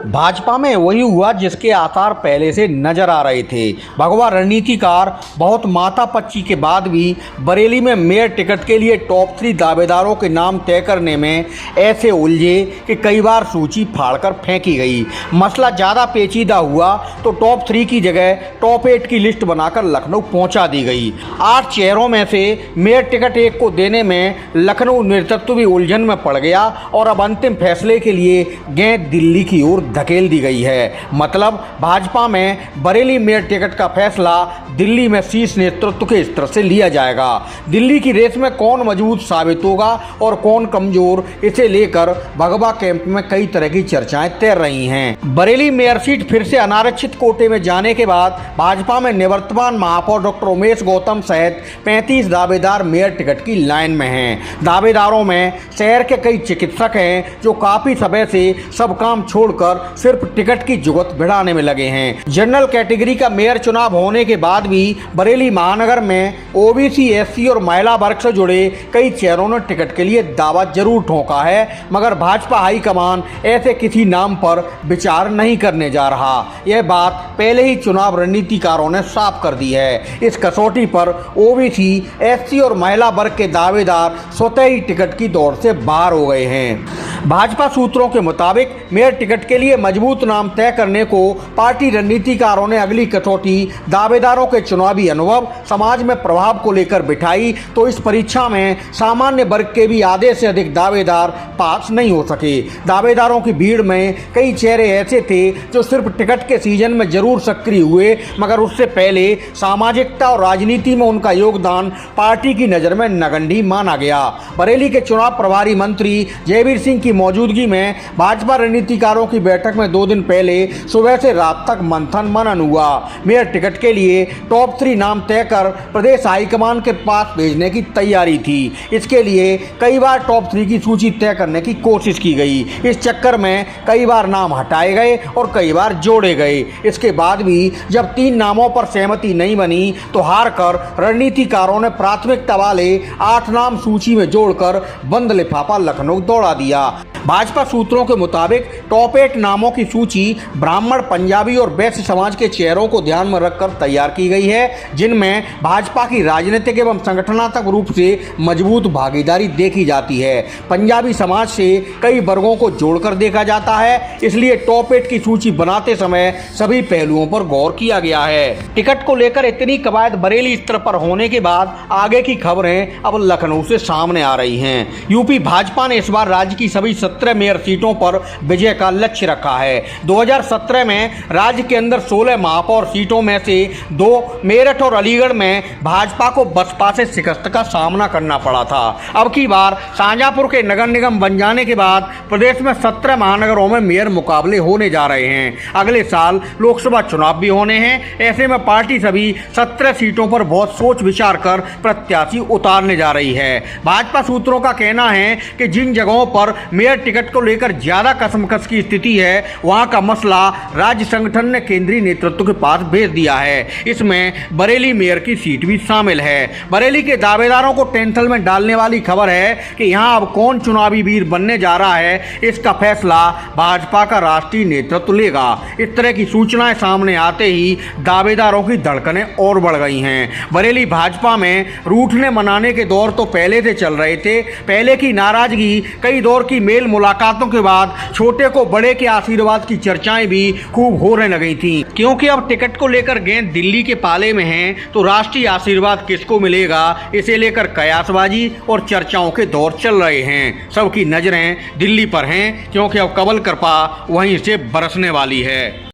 भाजपा में वही हुआ जिसके आसार पहले से नजर आ रहे थे। भगवा रणनीतिकार बहुत माथापच्ची के बाद भी बरेली में मेयर टिकट के लिए टॉप 3 दावेदारों के नाम तय करने में ऐसे उलझे कि कई बार सूची फाड़कर फेंकी गई। मसला ज़्यादा पेचीदा हुआ तो टॉप 3 की जगह टॉप 8 की लिस्ट बनाकर लखनऊ पहुंचा दी गई। 8 चेहरों में से मेयर टिकट एक को देने में लखनऊ नेतृत्व भी उलझन में पड़ गया और अब अंतिम फैसले के लिए गेंद दिल्ली की ओर धकेल दी गई है। मतलब भाजपा में बरेली मेयर टिकट का फैसला दिल्ली में शीर्ष नेतृत्व के स्तर से लिया जाएगा। दिल्ली की रेस में कौन मजबूत साबित होगा और कौन कमजोर, इसे लेकर भगवा कैंप में कई तरह की चर्चाएं तैर रही हैं। बरेली मेयर सीट फिर से अनारक्षित कोटे में जाने के बाद भाजपा में निवर्तमान महापौर डॉक्टर उमेश गौतम सहित 35 दावेदार मेयर टिकट की लाइन में हैं। दावेदारों में शहर के कई चिकित्सक हैं जो काफी समय से सब काम छोड़कर सिर्फ टिकट की जुगत भिड़ाने में लगे हैं। जनरल कैटेगरी का मेयर चुनाव होने के बाद भी बरेली महानगर में ओबीसी, एससी और महिला वर्ग से जुड़े कई चेहरों ने टिकट के लिए दावा जरूर ठोका है, मगर भाजपा हाईकमान ऐसे किसी नाम पर विचार नहीं करने जा रहा। यह बात पहले ही चुनाव रणनीतिकारों ने साफ कर दी है। इस कसौटी पर ओबीसी, एससी और महिला वर्ग के दावेदार स्वतः ही टिकट की दौड़ से बाहर हो गए हैं। भाजपा सूत्रों के मुताबिक मेयर टिकट के लिए मजबूत नाम तय करने को पार्टी रणनीतिकारों ने अगली कसौटी दावेदारों के चुनावी अनुभव, समाज में प्रभाव को लेकर बिठाई तो इस परीक्षा में सामान्य वर्ग के भी आधे से अधिक दावेदार पास नहीं हो सके। दावेदारों की भीड़ में कई चेहरे ऐसे थे जो सिर्फ टिकट के सीजन में जरूर सक्रिय हुए, मगर उससे पहले सामाजिकता और राजनीति में उनका योगदान पार्टी की नज़र में नगण्य माना गया। बरेली के चुनाव प्रभारी मंत्री जयवीर सिंह की मौजूदगी में भाजपा रणनीतिकारों की बैठक में 2 दिन पहले सुबह से रात तक मंथन मनन हुआ। मेयर टिकट के लिए टॉप 3 नाम तय कर प्रदेश हाईकमान के पास भेजने की तैयारी थी। इसके लिए कई बार टॉप 3 की सूची तय करने की कोशिश की गई। इस चक्कर में कई बार नाम हटाए गए और कई बार जोड़े गए। इसके बाद भी जब 3 नामों पर सहमति नहीं बनी तो हार कर रणनीतिकारों ने प्राथमिकता वाले 8 नाम सूची में जोड़कर बंद लिफाफा लखनऊ दौड़ा दिया। भाजपा सूत्रों के मुताबिक टॉप 8 नामों की सूची ब्राह्मण, पंजाबी और वैश्य समाज के चेहरों को ध्यान में रखकर तैयार की गई है, जिनमें भाजपा की राजनीतिक एवं संगठनात्मक रूप से मजबूत भागीदारी देखी जाती है। पंजाबी समाज से कई वर्गों को जोड़कर देखा जाता है, इसलिए टॉप 8 की सूची बनाते समय सभी पहलुओं पर गौर किया गया है। टिकट को लेकर इतनी कवायद बरेली स्तर पर होने के बाद आगे की खबरें अब लखनऊ से सामने आ रही हैं। यूपी भाजपा ने इस बार राज्य की सभी 17 मेयर सीटों पर विजय का लक्ष्य रखा है। 2017 में राज्य के अंदर 16 महापौर सीटों में से 2 मेरठ और अलीगढ़ में भाजपा को बसपा से शिकस्त का सामना करना पड़ा था। अब की बार शाहजहांपुर के नगर निगम बन जाने के बाद प्रदेश में 17 महानगरों में मेयर मुकाबले होने जा रहे हैं। अगले साल लोकसभा चुनाव भी होने हैं। ऐसे में पार्टी सभी 17 सीटों पर बहुत सोच विचार कर प्रत्याशी उतारने जा रही है। भाजपा सूत्रों का कहना है कि जिन जगहों पर मेयर टिकट को लेकर ज्यादा कसमकस की स्थिति है, वहां का मसला राज्य संगठन ने केंद्रीय नेतृत्व के पास भेज दिया है। इसमें बरेली मेयर की सीट भी शामिल है। बरेली के दावेदारों को टेंशन में डालने वाली खबर है कि यहां अब कौन चुनावी वीर बनने जा रहा है, इसका फैसला भाजपा का राष्ट्रीय नेतृत्व लेगा। इस तरह की सूचनाएं सामने आते ही दावेदारों की धड़कनें और बढ़ गई हैं। बरेली भाजपा में रूठने मनाने के दौर तो पहले से चल रहे थे। पहले की नाराजगी, कई दौर की मेल मुलाकातों के बाद छोटे को बड़े के आशीर्वाद की चर्चाएं भी खूब होने लगी थी। क्योंकि अब टिकट को लेकर गेंद दिल्ली के पाले में है, तो राष्ट्रीय आशीर्वाद किसको मिलेगा, इसे लेकर कयासबाजी और चर्चाओं के दौर चल रहे हैं। सबकी नजरें दिल्ली पर हैं, क्योंकि अब कमल कृपा वहीं से बरसने वाली है।